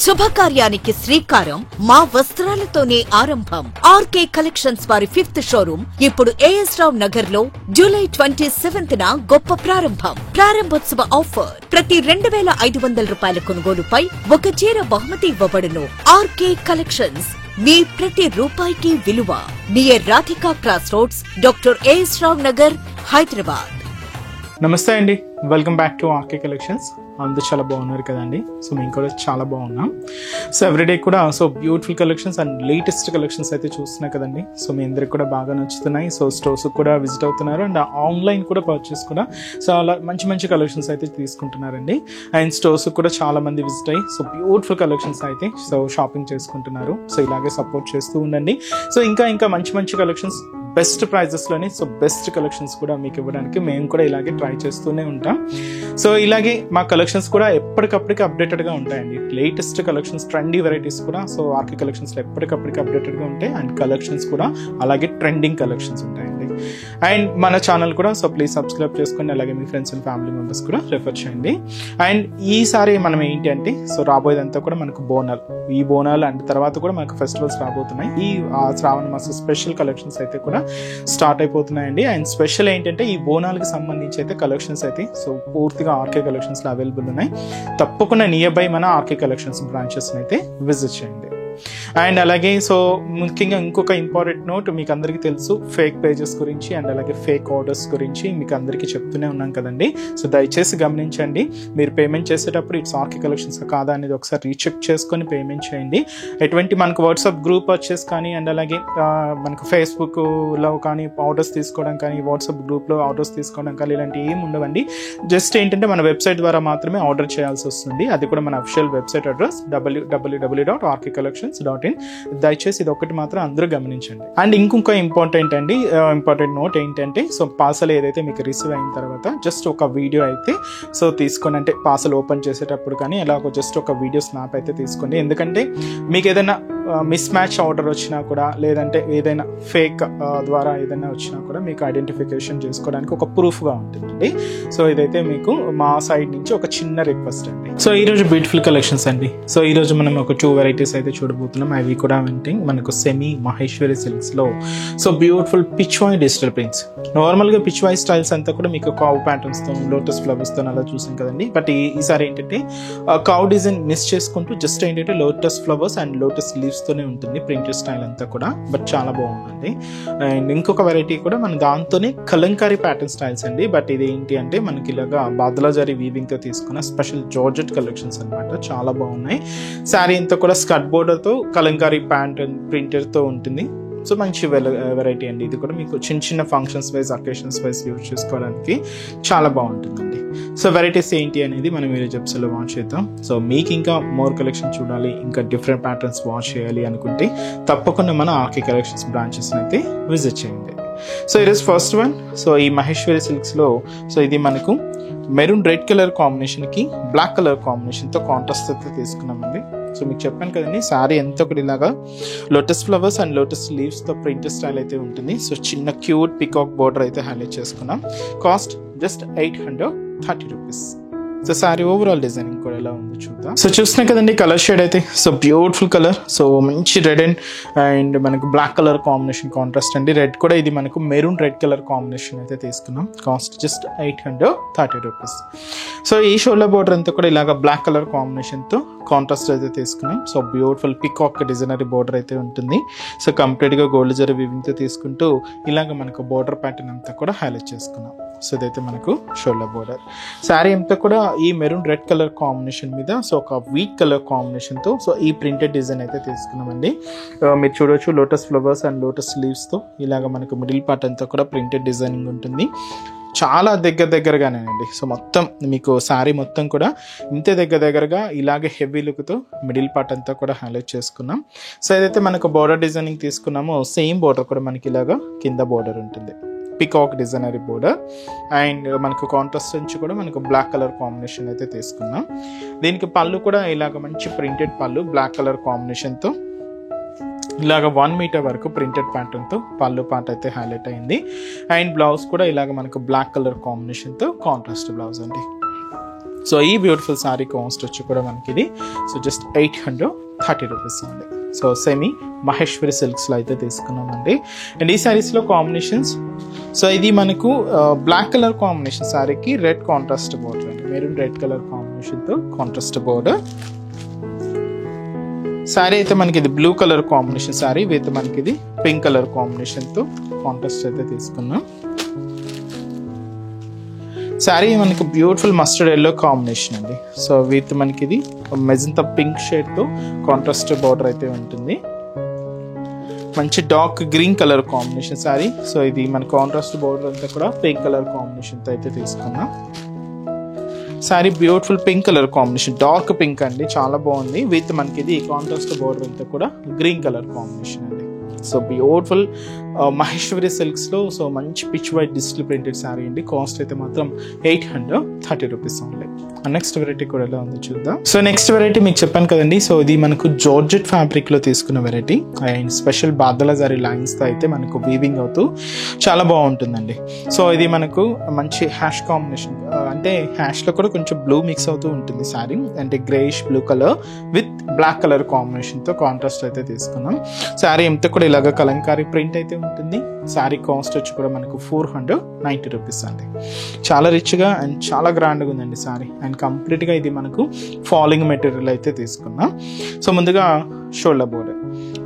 శుభకార్యానికి శ్రీకారం మా వస్త్రాలతోనే ఆరంభం. ఆర్కే కలెక్షన్స్ వారి 5th షోరూమ్ ఇప్పుడు ఏఎస్ రావు నగర్ లో జూలై 27న గొప్ప ప్రారంభం. ప్రారంభోత్సవ ఆఫర్ ప్రతి 2500 రూపాయల కొనుగోలుపై ఒక చీర బహుమతి ఇవ్వబడును. ఆర్కే కలెక్షన్స్ మీ ప్రతి రూపాయికి విలువ. Near Radhika cross roads, doctor A S Rao Nagar, Hyderabad. నమస్తే అండి, welcome back to R K collections. అందరూ చాలా బాగున్నారు కదండి. సో మేము కూడా చాలా బాగున్నాం. సో ఎవ్రీడే కూడా beautiful collections and latest collections అయితే చూస్తున్నా కదండి. సో మీ అందరికి కూడా బాగా నచ్చుతున్నాయి. సో స్టోర్స్ కూడా విజిట్ అవుతున్నారు అండ్ ఆన్లైన్ కూడా పర్చేస్ కూడా చాలా మంచి కలెక్షన్స్ అయితే తీసుకుంటున్నారండి. అండ్ స్టోర్స్ కూడా చాలా మంది విజిట్ అయ్యి బ్యూటిఫుల్ కలెక్షన్స్ అయితే షాపింగ్ చేసుకుంటున్నారు. సో ఇలాగే సపోర్ట్ చేస్తూ ఉండండి. సో ఇంకా మంచి కలెక్షన్స్ బెస్ట్ ప్రైజెస్లోని బెస్ట్ కలెక్షన్స్ కూడా మీకు ఇవ్వడానికి మేము కూడా ఇలాగే ట్రై చేస్తూనే ఉంటాం. సో ఇలాగే మా కలెక్షన్స్ కూడా ఎప్పటికప్పటికి అప్డేటెడ్గా ఉంటాయండి. లేటెస్ట్ కలెక్షన్స్, ట్రెండీ వెరైటీస్ కూడా ఆర్కే కలెక్షన్స్లో ఎప్పటికప్పటికి అప్డేటెడ్గా ఉంటాయి. అండ్ కలెక్షన్స్ కూడా అలాగే ట్రెండింగ్ కలెక్షన్స్ ఉంటాయండి. అండ్ మన ఛానల్ కూడా ప్లీజ్ సబ్స్క్రైబ్ చేసుకోండి. అలాగే మీ ఫ్రెండ్స్ అండ్ ఫ్యామిలీ మెంబర్స్ కూడా రెఫర్ చేయండి. అండ్ ఈసారి మనం ఏంటి అంటే రాబోయేదంతా కూడా మనకు బోనాలు, ఈ బోనాలు అండ్ తర్వాత కూడా మనకు ఫెస్టివల్స్ రాబోతున్నాయి. ఈ శ్రావణ మాస స్పెషల్ కలెక్షన్స్ అయితే కూడా స్టార్ట్ అయిపోతున్నాయండి. అండ్ స్పెషల్ ఏంటంటే ఈ బోనాలకు సంబంధించి అయితే కలెక్షన్స్ అయితే పూర్తిగా ఆర్కే కలెక్షన్స్ లో అవైలబుల్ ఉన్నాయి. తప్పకుండా నియర్ బై మన ఆర్కే కలెక్షన్స్ బ్రాంచెస్ అయితే విజిట్ చేయండి. అండ్ అలాగే ముఖ్యంగా ఇంకొక ఇంపార్టెంట్ నోట్, మీకు అందరికీ తెలుసు ఫేక్ పేజెస్ గురించి అండ్ అలాగే ఫేక్ ఆర్డర్స్ గురించి మీకు అందరికీ చెప్తూనే ఉన్నాం కదండి. సో దయచేసి గమనించండి, మీరు పేమెంట్ చేసేటప్పుడు ఇట్స్ ఆర్కే కలెక్షన్స్ కాదా అనేది ఒకసారి రీచెక్ చేసుకొని పేమెంట్ చేయండి. ఎటువంటి మనకు వాట్సాప్ గ్రూప్ పర్చేస్ కానీ అండ్ అలాగే మనకు ఫేస్బుక్లో కానీ ఆర్డర్స్ తీసుకోవడం కానీ, వాట్సాప్ గ్రూప్లో ఆర్డర్స్ తీసుకోవడం కానీ ఇలాంటివి ఏమి ఉండవండి. జస్ట్ ఏంటంటే మన వెబ్సైట్ ద్వారా మాత్రమే ఆర్డర్ చేయాల్సి వస్తుంది. అది కూడా మన అఫిషియల్ వెబ్సైట్ అడ్రస్ www.rkcollections.in. దయచేసి ఇది ఒకటి మాత్రం అందరూ గమనించండి. అండ్ ఇంకొక ఇంపార్టెంట్ నోట్ ఏంటంటే పార్సల్ ఏదైతే మీకు రిసీవ్ అయిన తర్వాత జస్ట్ ఒక వీడియో అయితే తీసుకొని, అంటే పార్సల్ ఓపెన్ చేసేటప్పుడు కానీ ఎలాగో జస్ట్ ఒక వీడియో స్నాప్ అయితే తీసుకోండి. ఎందుకంటే మీకు ఏదైనా మిస్ మ్యాచ్ ఆర్డర్ వచ్చినా కూడా, లేదంటే ఏదైనా ఫేక్ ద్వారా ఏదైనా వచ్చినా కూడా మీకు ఐడెంటిఫికేషన్ చేసుకోవడానికి ఒక ప్రూఫ్గా ఉంటుందండి. సో ఇదైతే మీకు మా సైడ్ నుంచి ఒక చిన్న రిక్వెస్ట్ అండి. సో ఈరోజు బ్యూటిఫుల్ కలెక్షన్స్ అండి. సో ఈరోజు మనం ఒక 2 వెరైటీస్ అయితే చూడబోతున్నాం. అవి కూడా మనకు సెమీ మహేశ్వరి సిల్క్స్ లో beautiful Pichwai digital prints. Normal గా పిచ్వాయ్ స్టైల్స్ అంతా కూడా మీకు కావ్ ప్యాటర్న్స్ తో, లోటస్ ఫ్లవర్స్ తో అలా చూసాం కదండి. బట్ ఈసారి ఏంటంటే కావ్ డిజైన్ మిస్ చేసుకుంటూ జస్ట్ ఏంటంటే lotus flowers and lotus leaves తోనే ఉంటుంది ప్రింటెడ్ స్టైల్ అంతా కూడా. బట్ చాలా బాగుందండి. అండ్ ఇంకొక వెరైటీ కూడా మన దాంతోనే కలంకారీ ప్యాటర్న్ స్టైల్స్ అండి. బట్ ఇది ఏంటి అంటే మనకి ఇలాగా బాదలా జరీ వీవింగ్ తో తీసుకున్న స్పెషల్ జార్జెట్ కలెక్షన్స్ అనమాట. చాలా బాగున్నాయి. శారీ అంతా కూడా స్కర్ట్ బోర్డర్ తో కలంకారీ ప్యాటర్న్ ప్రింటెడ్ తో ఉంటుంది. సో మంచి వెరైటీ అండి. ఇది కూడా మీకు చిన్న functions wise, occasions wise use చేసుకోవడానికి చాలా బాగుంటుందండి. సో వెరైటీస్ ఏంటి అనేది మనం ఈరోజు ఎపిసోడ్లో వాచ్ చేద్దాం. సో మీకు ఇంకా మోర్ కలెక్షన్ చూడాలి, ఇంకా డిఫరెంట్ ప్యాటర్న్స్ వాచ్ చేయాలి అనుకుంటే తప్పకుండా మన ఆర్కే కలెక్షన్స్ బ్రాంచెస్ అయితే విజిట్ చేయండి. సో ఈరోజు ఫస్ట్ వన్ ఈ మహేశ్వరి సిల్క్స్ లో ఇది మనకు మెరూన్ రెడ్ కలర్ కాంబినేషన్ కి బ్లాక్ కలర్ కాంబినేషన్ తో కాంట్రాస్ట్ అయితే తీసుకున్నామండి. సో మీకు చెప్పాను కదండి, శారీ ఎంత ఒకటి ఇలాగా lotus flowers and lotus leaves తో ప్రింటెడ్ స్టైల్ అయితే ఉంటుంది. సో చిన్న క్యూట్ పికాక్ బోర్డర్ అయితే హైలైట్ చేసుకున్నాం. Cost just 830 rupees. So sari overall designing కూడా ఎలా ఉంది చూద్దాం. సో చూస్తున్నాం కదండి కలర్ షేడ్ అయితే బ్యూటిఫుల్ కలర్. మంచి రెడ్ అండ్ మనకు బ్లాక్ కలర్ కాంబినేషన్ కాంట్రాస్ట్ అండి. రెడ్ కూడా ఇది మనకు మెరూన్ రెడ్ కలర్ కాంబినేషన్ అయితే తీసుకున్నాం. Cost just 830 rupees. సో ఈ షోల్డర్ బోర్డర్ అంతా కూడా ఇలాగ బ్లాక్ కలర్ కాంబినేషన్ తో కాంట్రాస్ట్ అయితే తీసుకున్నాం. బ్యూటిఫుల్ పికాక్ డిజైనరీ బోర్డర్ అయితే ఉంటుంది. కంప్లీట్ గా గోల్డ్ జరీ వీవింగ్ తో తీసుకుంటూ ఇలాగ మనకు బోర్డర్ ప్యాటర్న్ అంతా కూడా హైలైట్ చేసుకున్నాం. సో ఇదైతే మనకు షోల్డర్ బోర్డర్. శారీ అంతా కూడా ఈ మెరూన్ రెడ్ కలర్ కాంబినేషన్ మీద ఒక వీట్ కలర్ కాంబినేషన్ తో ఈ ప్రింటెడ్ డిజైన్ అయితే తీసుకున్నామండి. మీరు చూడొచ్చు lotus flowers and lotus leaves తో ఇలాగ మనకు మిడిల్ పార్ట్ అంతా కూడా ప్రింటెడ్ డిజైనింగ్ ఉంటుంది. చాలా దగ్గరగానేనండి. మొత్తం మీకు శారీ మొత్తం కూడా ఇంతే దగ్గరగా ఇలాగే హెవీ లుక్తో మిడిల్ పార్ట్ అంతా కూడా హైలైట్ చేసుకున్నాం. సో ఏదైతే మనకు బోర్డర్ డిజైనింగ్ తీసుకున్నామో సేమ్ బోర్డర్ కూడా మనకి ఇలాగా కింద బోర్డర్ ఉంటుంది, పికాక్ డిజైనరీ బోర్డర్. అండ్ మనకు కాంట్రాస్ట్ నుంచి కూడా మనకు బ్లాక్ కలర్ కాంబినేషన్ అయితే తీసుకున్నాం. దీనికి పళ్ళు కూడా ఇలాగ మంచి ప్రింటెడ్ పళ్ళు బ్లాక్ కలర్ కాంబినేషన్తో ఇలాగ 1 మీటర్ వరకు ప్రింటెడ్ ప్యాటర్న్తో పళ్ళు పార్ట్ అయితే హైలైట్ అయింది. అండ్ బ్లౌజ్ కూడా ఇలాగ మనకు బ్లాక్ కలర్ కాంబినేషన్తో కాంట్రాస్ట్ బ్లౌజ్ అండి. సో ఈ బ్యూటిఫుల్ శారీ కాస్ట్ వచ్చి కూడా మనకి ఇది సో జస్ట్ 830 రూపీస్ అండి. సో సెమీ మహేశ్వరి సిల్క్స్లో అయితే తీసుకున్నామండి. అండ్ ఈ శారీస్లో కాంబినేషన్స్, సో ఇది మనకు బ్లాక్ కలర్ కాంబినేషన్ శారీకి రెడ్ కాంట్రాస్ట్ బోర్డర్ అండి, మెరూన్ రెడ్ కలర్ కాంబినేషన్తో కాంట్రాస్ట్ బోర్డర్. శారీ అయితే మనకి ఇది blue colour combination sari with మనకి ఇది పింక్ కలర్ కాంబినేషన్తో కాంట్రాస్ట్ అయితే తీసుకున్నాం. శారీ మనకి బ్యూటిఫుల్ మస్టర్డ్ ఎల్లో కాంబినేషన్ అండి. సో విత్ మనకి ఇది మెజంతా పింక్ షేడ్తో కాంట్రాస్ట్ బార్డర్ అయితే ఉంటుంది. మంచి dark green colour combination sari. So ఇది మన కాంట్రాస్ట్ బార్డర్ అంతా కూడా పింక్ కలర్ కాంబినేషన్తో అయితే తీసుకున్నాం. Sari beautiful pink colour combination, dark pink అండి, చాలా బాగుంది. విత్ మనకి ఇది కాంట్రాస్ట్ బార్డర్ అంతా కూడా గ్రీన్ కలర్ కాంబినేషన్ అండి. సో బ్యూటిఫుల్ మహేశ్వరి సిల్క్స్లో సో మంచి pitch white digital printed sari అండి. కాస్ట్ అయితే మాత్రం 830 రూపీస్ ఓన్లీ. నెక్స్ట్ వెరైటీ కూడా ఎలా ఉంది చూద్దాం. సో నెక్స్ట్ వెరైటీ మీకు చెప్పాను కదండి, సో ఇది మనకు జార్జెట్ ఫ్యాబ్రిక్ లో తీసుకున్న వెరైటీ అండ్ స్పెషల్ బాదల జరీ లైన్స్ తో అయితే మనకు వీవింగ్ అవుతూ చాలా బాగుంటుందండి. సో ఇది మనకు మంచి హ్యాష్ కాంబినేషన్, అంటే హ్యాష్ లో కూడా కొంచెం బ్లూ మిక్స్ అవుతూ ఉంటుంది శారీ, అంటే grayish blue colour with black colour combination తో కాంట్రాస్ట్ అయితే తీసుకున్నాం. శారీ అంతా కూడా ఇలాగ కలంకారీ ప్రింట్ అయితే ఉంటుంది. శారీ కాస్ట్ వచ్చి కూడా మనకు 490 రూపీస్ అండి. చాలా రిచ్ గా అండ్ చాలా గ్రాండ్గా ఉందండి శారీ. అండ్ కంప్లీట్ గా ఇది మనకు ఫాలింగ్ మెటీరియల్ అయితే తీసుకున్నాం. సో ముందుగా షోల్డర్ బోర్డర్,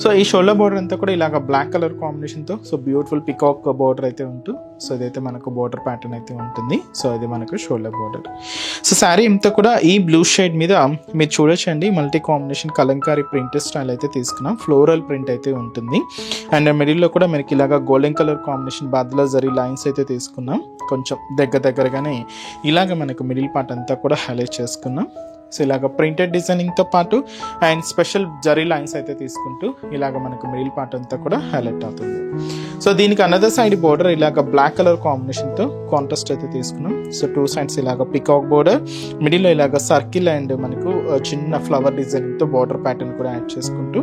సో ఈ షోల్డర్ బోర్డర్ అంతా కూడా ఇలాగ బ్లాక్ కలర్ కాంబినేషన్ తో సో బ్యూటిఫుల్ పికాక్ బోర్డర్ అయితే ఉంటూ సో ఇదైతే మనకు బోర్డర్ ప్యాటర్న్ అయితే ఉంటుంది. సో ఇది మనకు షోల్డర్ బోర్డర్. సో శారీ అంతా కూడా ఈ బ్లూ షేడ్ మీద మీరు చూడొచ్చండి, multi combination Kalamkari print style అయితే తీసుకున్నాం. ఫ్లోరల్ ప్రింట్ అయితే ఉంటుంది. అండ్ మిడిల్ లో కూడా మనకి ఇలాగ golden colour combination badla zari lines అయితే తీసుకున్నాం. కొంచెం దగ్గరగానే ఇలాగ మనకు మిడిల్ పార్ట్ అంతా కూడా హైలైట్ చేసుకున్నాం. సో ఇలాగ ప్రింటెడ్ డిజైనింగ్తో పాటు అండ్ స్పెషల్ జరీ లైన్స్ అయితే తీసుకుంటూ ఇలాగ మనకు మిడిల్ పార్ట్ అంతా కూడా హైలైట్ అవుతుంది. సో దీనికి అనదర్ సైడ్ బోర్డర్ ఇలాగ బ్లాక్ కలర్ కాంబినేషన్తో కాంట్రాస్ట్ అయితే తీసుకున్నాం. సో టూ సైడ్స్ ఇలాగ పికాక్ బోర్డర్, మిడిల్లో ఇలాగ సర్కిల్ అండ్ మనకు చిన్న ఫ్లవర్ డిజైనింగ్తో బోర్డర్ ప్యాటర్న్ కూడా యాడ్ చేసుకుంటూ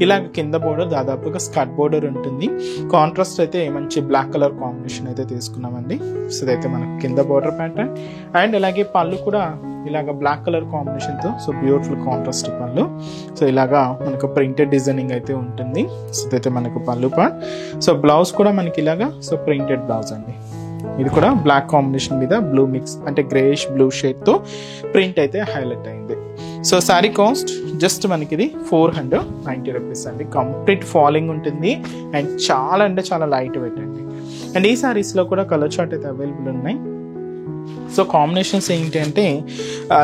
ఇలాగ కింద బోర్డర్ దాదాపుగా స్కర్ట్ బోర్డర్ ఉంటుంది. కాంట్రాస్ట్ అయితే మంచి బ్లాక్ కలర్ కాంబినేషన్ అయితే తీసుకున్నామండి. సో ఇదైతే మనకు కింద బోర్డర్ ప్యాటర్న్ అండ్ అలాగే పళ్ళు కూడా ఇలాగ బ్లాక్ కలర్ కాంబినేషన్తో సో బ్యూటిఫుల్ కాంట్రాస్ట్ పళ్ళు. సో ఇలాగా మనకు ప్రింటెడ్ డిజైనింగ్ అయితే ఉంటుంది. సో ఇదైతే మనకు పళ్ళు పార్ట్. సో బ్లౌజ్ కూడా మనకి ఇలాగా సో ప్రింటెడ్ బ్లౌజ్ అండి. ఇది కూడా బ్లాక్ కాంబినేషన్ మీద బ్లూ మిక్స్ అంటే గ్రేష్ బ్లూ షేడ్తో ప్రింట్ అయితే హైలైట్ అయింది. సో శారీ కాస్ట్ జస్ట్ మనకి ఇది 490 రూపీస్ అండి. కంప్లీట్ ఫాలింగ్ ఉంటుంది అండ్ చాలా అంటే చాలా లైట్ వెయిట్ అండి. అండ్ ఈ శారీస్లో కూడా కలర్ చార్ట్ అయితే అవైలబుల్ ఉన్నాయి. సో కాంబినేషన్స్ ఏంటి అంటే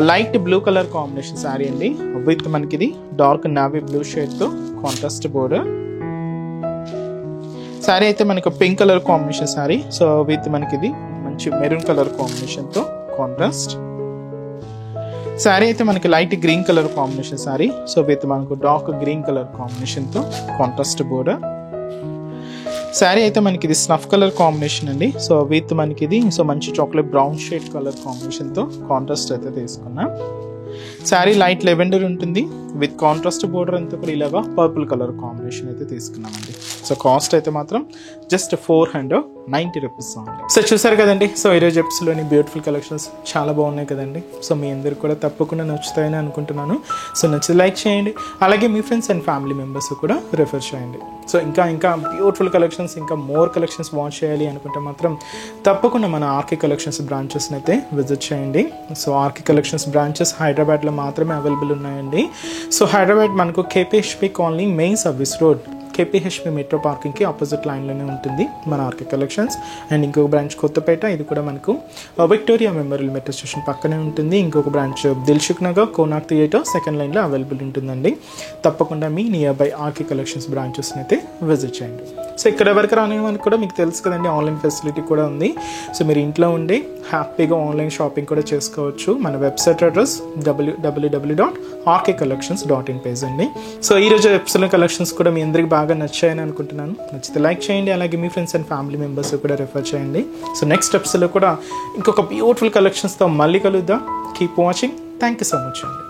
light blue colour combination sari అండి విత్ మనకి ఇది డార్క్ నావీ బ్లూ షేడ్తో కాంట్రాస్ట్ బోర్డర్. శారీ అయితే మనకు pink colour combination sari. So with మనకి ఇది మంచి మెరూన్ కలర్ కాంబినేషన్తో కాంట్రాస్ట్. శారీ అయితే మనకి light green colour combination sari. So with మనకు డార్క్ గ్రీన్ కలర్ కాంబినేషన్తో కాంట్రాస్ట్ బోర్డర్. శారీ అయితే మనకి ఇది స్నఫ్ కలర్ కాంబినేషన్ అండి. సో విత్ మనకి ఇది సో మంచి చాక్లెట్ బ్రౌన్ షేడ్ కలర్ కాంబినేషన్తో కాంట్రాస్ట్ అయితే తీసుకున్నాం. శారీ లైట్ లెవెండర్ ఉంటుంది విత్ కాంట్రాస్ట్ బోర్డర్ అంతా కూడా ఇలాగా పర్పుల్ కలర్ కాంబినేషన్ అయితే తీసుకున్నామండి. సో కాస్ట్ అయితే మాత్రం జస్ట్ 490 రూపీస్ ఓన్లీ. సో చూసారు కదండి, సో ఈరోజు ఎపిసోడ్లోని బ్యూటిఫుల్ కలెక్షన్స్ చాలా బాగున్నాయి కదండి. సో మీ అందరు కూడా తప్పకుండా నచ్చుతాయని అనుకుంటున్నాను. సో నచ్చితే లైక్ చేయండి, అలాగే మీ ఫ్రెండ్స్ అండ్ ఫ్యామిలీ మెంబర్స్ కూడా రిఫర్ చేయండి. సో ఇంకా బ్యూటిఫుల్ కలెక్షన్స్, ఇంకా మోర్ కలెక్షన్స్ వాచ్ చేయాలి అనుకుంటే మాత్రం తప్పకుండా మన ఆర్కే కలెక్షన్స్ బ్రాంచెస్ని అయితే విజిట్ చేయండి. సో ఆర్కే కలెక్షన్స్ బ్రాంచెస్ హైదరాబాద్లో మాత్రమే అవైలబుల్ ఉన్నాయండి. సో హైదరాబాద్ మనకు K P H P colony main service road K P H P metro పార్కింగ్కి ఆపోజిట్ లైన్లోనే ఉంటుంది మన ఆర్కే కలెక్షన్స్. అండ్ ఇంకొక బ్రాంచ్ కొత్తపేట, ఇది కూడా మనకు విక్టోరియా మెమోరియల్ మెట్రో స్టేషన్ పక్కనే ఉంటుంది. ఇంకొక branch Dilsukh Nagar Konark theatre second లైన్లో అవైలబుల్ ఉంటుందండి. తప్పకుండా మీ నియర్ బై ఆర్కే కలెక్షన్స్ బ్రాంచెస్ని అయితే విజిట్ చేయండి. సో ఇక్కడ ఎవరికి రానివ్వడానికి కూడా మీకు తెలుసు కదండి, ఆన్లైన్ ఫెసిలిటీ కూడా ఉంది. సో మీరు ఇంట్లో ఉండి హ్యాపీగా ఆన్లైన్ షాపింగ్ కూడా చేసుకోవచ్చు. మన వెబ్సైట్ అడ్రస్ www.rkcollections.in పేజ్ అండి. సో ఈరోజు ఎపిసోడ్ కలెక్షన్స్ కూడా మీ అందరికి బాగా నచ్చాయని అనుకుంటున్నాను. నచ్చితే లైక్ చేయండి, అలాగే మీ ఫ్రెండ్స్ అండ్ ఫ్యామిలీ మెంబర్స్ కూడా రెఫర్ చేయండి. సో నెక్స్ట్ ఎపిసోడ్లో కూడా ఇంకొక బ్యూటిఫుల్ కలెక్షన్స్తో మళ్ళీ కలుద్దాం. Keep watching. Thank you so much అండి.